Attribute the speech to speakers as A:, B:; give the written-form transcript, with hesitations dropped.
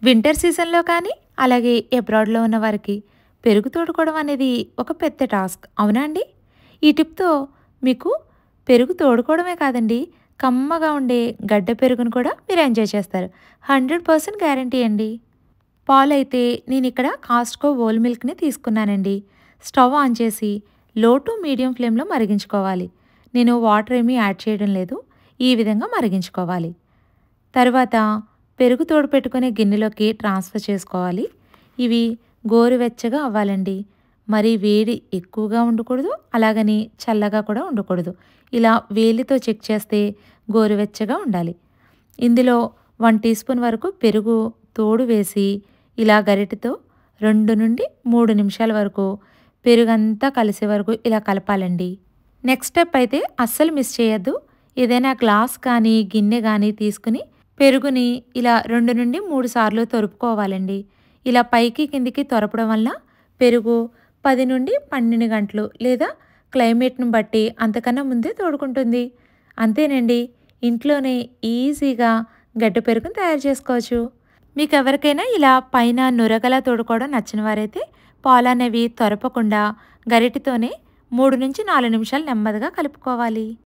A: Winter సీజన్‌లో కానీ, అలాగే అబ్రాడ్‌లో ఉన్న వారికి పెరుగు తోడుకోవడం అనేది ఒక పెద్ద టాస్క్. అవునా అండి? ఈ టిప్‌తో మీకు పెరుగు తోడుకోవడమే కాదండి, కమ్మగా ఉండే గడ్డ పెరుగును కూడా మీరు ఎంజాయ్ చేస్తారు. 100% గ్యారంటీ అండి. పాలైతే నేనిక్కడ కాస్ట్‌కో హోల్ మిల్క్‌ని తీసుకున్నానండి. స్టవ్ ఆన్ చేసి లో టు మీడియం ఫ్లేమ్‌లో మరిగించుకోవాలి. నేను వాటర్ ఏమీ యాడ్ చేయడం లేదు. ఈ విధంగా మరిగించుకోవాలి. తరువాత పెరుగు తోడు పెట్టుకునే గిన్నెలోకి ట్రాన్స్ఫర్ చేసుకోవాలి. ఇవి గోరువెచ్చగా అవ్వాలండి. మరి వేడి ఎక్కువగా ఉండకూడదు, అలాగని చల్లగా కూడా ఉండకూడదు. ఇలా వేలితో చెక్ చేస్తే గోరువెచ్చగా ఉండాలి. ఇందులో 1 టీ స్పూన్ వరకు పెరుగు తోడు వేసి ఇలా గరిటెతో 2-3 నిమిషాల వరకు పెరుగంతా కలిసే వరకు ఇలా కలపాలండి. నెక్స్ట్ స్టెప్ అయితే అస్సలు మిస్ చేయొద్దు. ఏదైనా గ్లాస్ కానీ, గిన్నె గానీ తీసుకుని పెరుగుని ఇలా 2-3 సార్లు తొరుపుకోవాలండి. ఇలా పైకి కిందికి తొరపడం వల్ల పెరుగు 10-12 గంటలు లేదా క్లైమేట్‌ని బట్టి అంతకన్నా ముందే తోడుకుంటుంది. అంతేనండి. ఇంట్లోనే ఈజీగా గడ్డ పెరుగుని తయారు చేసుకోవచ్చు. మీకెవరికైనా ఇలా పైన నురగలా తోడుకోవడం నచ్చని వారైతే పాలనేవి తొరపకుండా గరిటెతోనే 3-4 నిమిషాలు నెమ్మదిగా కలుపుకోవాలి.